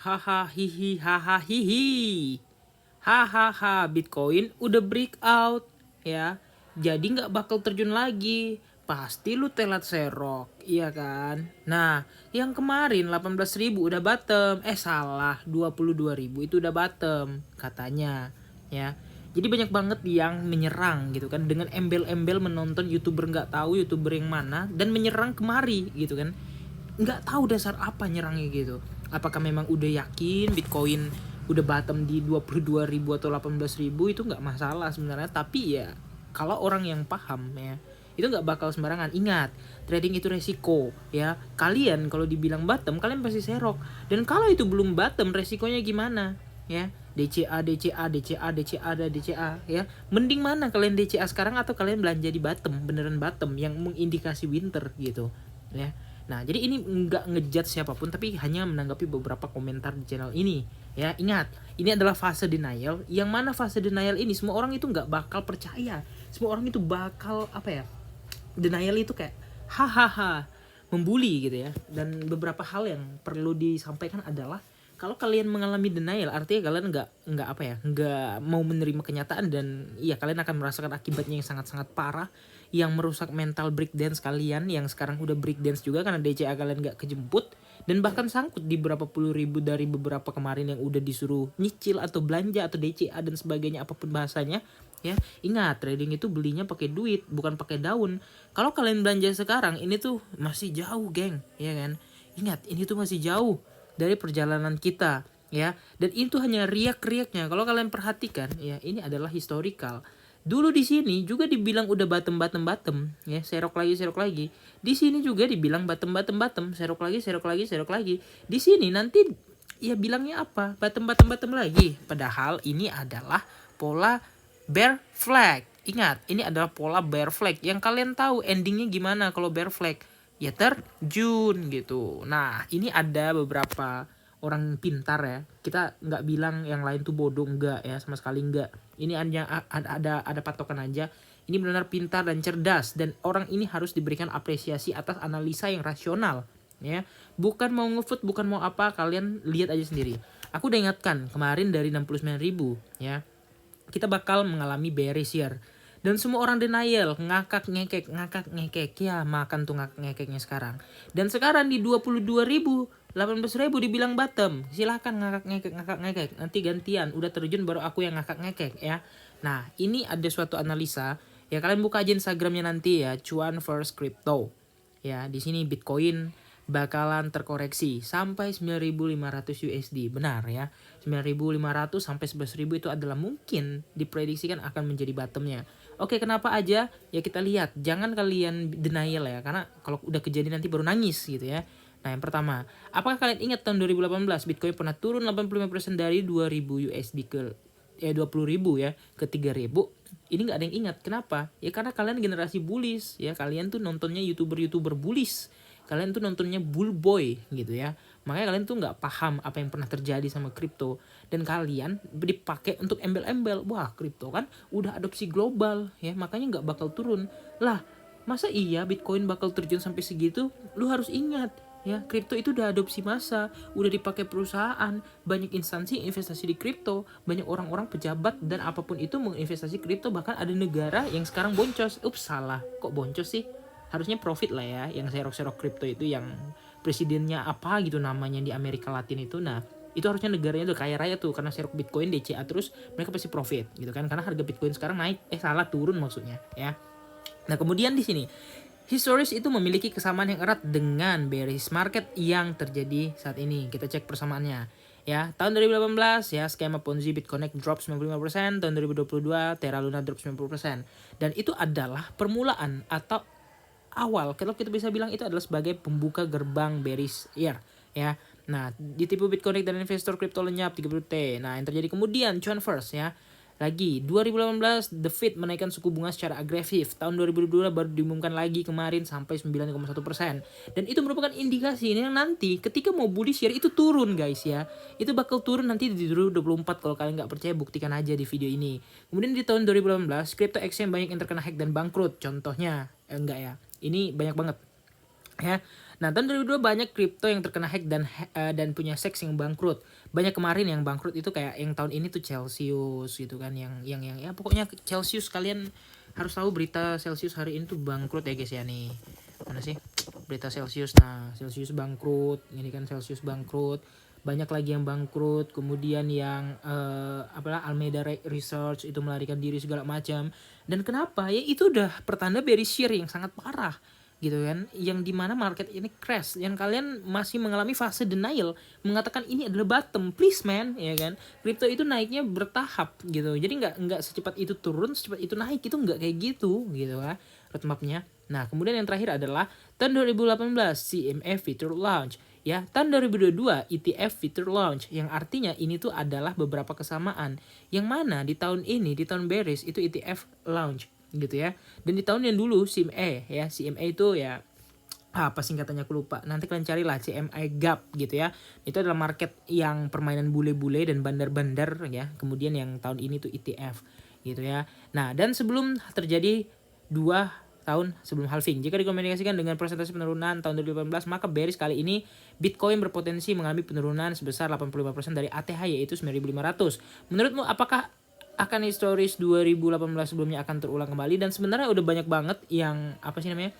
Haha hihi haha hihi. Hahaha Bitcoin udah breakout ya. Jadi nggak bakal terjun lagi. Pasti lu telat serok, iya kan? Nah, yang kemarin 18.000 udah bottom. Salah, 22.000 itu udah bottom katanya, ya. Jadi banyak banget yang menyerang gitu kan dengan embel-embel menonton YouTuber nggak tahu YouTuber yang mana dan menyerang kemari gitu kan. Nggak tahu dasar apa nyerangnya gitu. Apakah memang udah yakin Bitcoin udah bottom di 22.000 atau 18.000 itu nggak masalah sebenarnya, tapi ya kalau orang yang paham ya itu nggak bakal sembarangan. Ingat, trading itu resiko ya. Kalian kalau dibilang bottom kalian pasti serok, dan kalau itu belum bottom resikonya gimana ya? DCA DCA DCA DCA dan DCA ya. Mending mana kalian DCA sekarang atau kalian belanja di bottom, beneran bottom yang mengindikasi winter gitu ya. Nah, jadi ini nggak ngejudge siapapun, tapi hanya menanggapi beberapa komentar di channel ini. Ya, ingat, ini adalah fase denial. Yang mana fase denial ini semua orang itu nggak bakal percaya. Semua orang itu bakal apa ya? Denial itu kayak hahaha, membuli gitu ya. Dan beberapa hal yang perlu disampaikan adalah kalau kalian mengalami denial, artinya kalian nggak apa ya, nggak mau menerima kenyataan, dan iya kalian akan merasakan akibatnya yang sangat-sangat parah, yang merusak mental breakdance kalian yang sekarang udah breakdance juga karena DCA kalian nggak kejemput, dan bahkan sangkut di berapa puluh ribu dari beberapa kemarin yang udah disuruh nyicil atau belanja atau DCA dan sebagainya apapun bahasanya ya. Ingat, trading itu belinya pakai duit bukan pakai daun. Kalau kalian belanja sekarang ini tuh masih jauh geng, ya kan? Ingat, ini tuh masih jauh dari perjalanan kita ya, dan itu hanya riak-riaknya. Kalau kalian perhatikan ya, ini adalah historical. Dulu di sini juga dibilang udah bottom ya, serok lagi. Di sini juga dibilang bottom, serok lagi. Di sini nanti ya bilangnya apa? Bottom lagi. Padahal ini adalah pola bear flag. Ingat, ini adalah pola bear flag yang kalian tahu endingnya gimana kalau bear flag, ya terjun gitu. Nah, ini ada beberapa orang pintar ya. Kita nggak bilang yang lain tuh bodoh, enggak ya, sama sekali enggak. Ini hanya ada patokan aja. Ini benar-benar pintar dan cerdas, dan orang ini harus diberikan apresiasi atas analisa yang rasional ya. Bukan mau ngefoot, bukan mau apa, kalian lihat aja sendiri. Aku udah ingatkan kemarin dari 69.000 ya. Kita bakal mengalami bearish year. Dan semua orang denial, ngakak ngekek. Ya, makan tuh ngakak ngekeknya sekarang. Dan sekarang di 22.000, 18.000 dibilang bottom. Silahkan ngakak ngekek. Nanti gantian, udah terjun baru aku yang ngakak ngekek ya. Nah, ini ada suatu analisa. Ya, kalian buka aja Instagramnya nanti ya, Cuan First Crypto. Ya, di sini Bitcoin bakalan terkoreksi sampai 9.500 USD. Benar ya. 9.500 sampai 11.000 itu adalah mungkin diprediksikan akan menjadi bottomnya. Oke, kenapa aja? Ya kita lihat. Jangan kalian denial ya, karena kalau udah kejadian nanti baru nangis gitu ya. Nah, yang pertama, apakah kalian ingat tahun 2018 Bitcoin pernah turun 85% dari 2.000 USD ke 20.000 ya ke 3.000? Ini nggak ada yang ingat. Kenapa? Ya karena kalian generasi bullish ya. Kalian tuh nontonnya YouTuber bullish. Kalian tuh nontonnya bull boy gitu ya. Makanya kalian tuh nggak paham apa yang pernah terjadi sama kripto, dan kalian dipakai untuk embel-embel. Wah, kripto kan udah adopsi global ya, makanya nggak bakal turun. Lah, masa iya Bitcoin bakal terjun sampai segitu? Lu harus ingat ya, kripto itu udah adopsi massa, udah dipakai perusahaan, banyak instansi investasi di kripto, banyak orang-orang pejabat dan apapun itu menginvestasi kripto, bahkan ada negara yang sekarang boncos. Ups, salah, kok boncos sih? Harusnya profit lah ya, yang serok-serok kripto itu yang presidennya apa gitu namanya di Amerika Latin itu. Nah, itu harusnya negaranya udah kaya raya tuh karena serok Bitcoin DCA terus mereka pasti profit gitu kan, karena harga Bitcoin sekarang naik, salah, turun maksudnya ya. Nah, kemudian di sini historis itu memiliki kesamaan yang erat dengan bearish market yang terjadi saat ini. Kita cek persamaannya. Ya, tahun 2018 ya, skema Ponzi BitConnect drop 95%, tahun 2022 Terra Luna drop 90%. Dan itu adalah permulaan atau awal, kalau kita bisa bilang itu adalah sebagai pembuka gerbang bearish year ya. Nah, ditipu BitConnect dan investor kripto lenyap 30T. Nah, yang terjadi kemudian cuan first ya. Lagi 2018 The Fed menaikkan suku bunga secara agresif. Tahun 2022 baru diumumkan lagi kemarin sampai 9,1%. Dan itu merupakan indikasi ini yang nanti ketika mau bullish year itu turun guys ya. Itu bakal turun nanti di 2024. Kalau kalian nggak percaya buktikan aja di video ini. Kemudian di tahun 2018 crypto exchange banyak yang terkena hack dan bangkrut. Contohnya enggak ya. Ini banyak banget ya. Nah, tahun 2002 banyak kripto yang terkena hack dan punya seks yang bangkrut. Banyak kemarin yang bangkrut itu kayak yang tahun ini tuh Celsius gitu kan, yang ya pokoknya Celsius, kalian harus tahu berita Celsius hari ini tuh bangkrut ya guys ya nih. Mana sih berita Celsius? Nah, Celsius bangkrut, ini kan Celsius bangkrut. Banyak lagi yang bangkrut, kemudian yang apalah Alameda Research itu melarikan diri segala macam. Dan kenapa? Ya itu udah pertanda bearish shear yang sangat parah gitu kan, yang dimana market ini crash, yang kalian masih mengalami fase denial, mengatakan ini adalah bottom, please man, ya kan. Kripto itu naiknya bertahap gitu, jadi nggak secepat itu turun, secepat itu naik, itu nggak kayak gitu kan roadmapnya. Nah, kemudian yang terakhir adalah tahun 2018 CME Future Launch. Ya, tahun 2022 ETF Future Launch, yang artinya ini tuh adalah beberapa kesamaan, yang mana di tahun ini, di tahun bearish itu ETF launch gitu ya. Dan di tahun yang dulu CME ya, CME itu ya apa singkatannya aku lupa. Nanti kalian carilah CME Gap gitu ya. Itu adalah market yang permainan bule-bule dan bandar-bandar ya. Kemudian yang tahun ini tuh ETF gitu ya. Nah, dan sebelum terjadi 2 tahun sebelum halving, jika dikomunikasikan dengan presentasi penurunan tahun 2018, maka bearish kali ini Bitcoin berpotensi mengalami penurunan sebesar 85% dari ATH yaitu 9.500. Menurutmu apakah akan historis 2018 sebelumnya akan terulang kembali? Dan sebenarnya udah banyak banget yang apa sih namanya,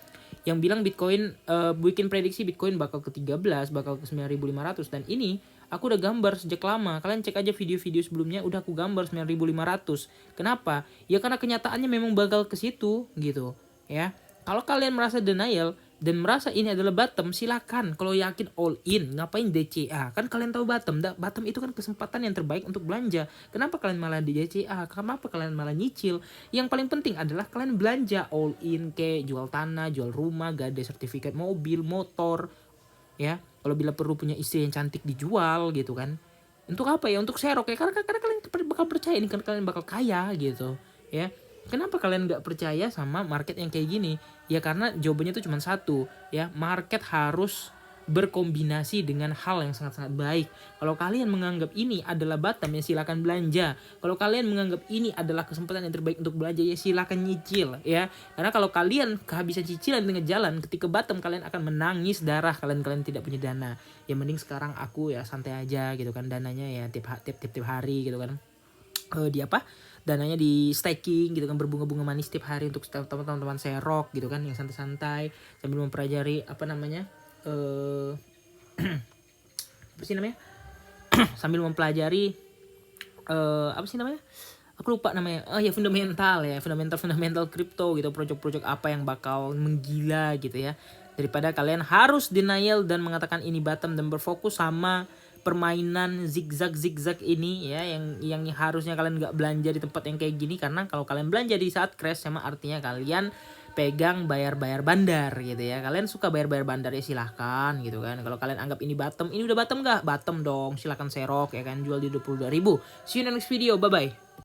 yang bilang Bitcoin bikin prediksi Bitcoin bakal ke 13, bakal ke 9.500. Dan ini aku udah gambar sejak lama, kalian cek aja video-video sebelumnya, udah aku gambar 9.500. Kenapa? Ya karena kenyataannya memang bakal ke situ gitu ya. Kalau kalian merasa denial dan merasa ini adalah bottom, silakan. Kalau yakin all in, ngapain DCA? Kan kalian tahu bottom, bottom itu kan kesempatan yang terbaik untuk belanja. Kenapa kalian malah di DCA? Kenapa kalian malah nyicil? Yang paling penting adalah kalian belanja all in, kayak jual tanah, jual rumah, gade sertifikat mobil, motor, ya. Kalau bila perlu punya istri yang cantik dijual gitu kan. Untuk apa ya? Untuk serok ya. Karena kalian bakal percaya ini kan kalian bakal kaya gitu, ya. Kenapa kalian nggak percaya sama market yang kayak gini? Ya karena jawabannya itu cuma satu ya, market harus berkombinasi dengan hal yang sangat-sangat baik. Kalau kalian menganggap ini adalah bottom, ya silakan belanja. Kalau kalian menganggap ini adalah kesempatan yang terbaik untuk belanja, ya silakan nyicil ya. Karena kalau kalian kehabisan cicilan di tengah jalan, ketika bottom kalian akan menangis darah, kalian tidak punya dana. Ya mending sekarang aku ya santai aja gitu kan, dananya ya tiap hari gitu kan. Di apa? Dananya di staking gitu kan, berbunga-bunga manis setiap hari untuk teman-teman serok gitu kan, yang santai-santai sambil mempelajari apa namanya apa sih namanya sambil mempelajari apa sih namanya, aku lupa namanya, fundamental kripto gitu, project apa yang bakal menggila gitu ya, daripada kalian harus denial dan mengatakan ini bottom dan berfokus sama permainan zigzag ini ya, yang harusnya kalian nggak belanja di tempat yang kayak gini. Karena kalau kalian belanja di saat crash, sama artinya kalian pegang bayar bandar gitu ya. Kalian suka bayar bandar ya silahkan gitu kan. Kalau kalian anggap ini bottom, ini udah bottom nggak? Bottom dong, silahkan serok ya kan, jual di 22.000. See you in the next video, bye bye.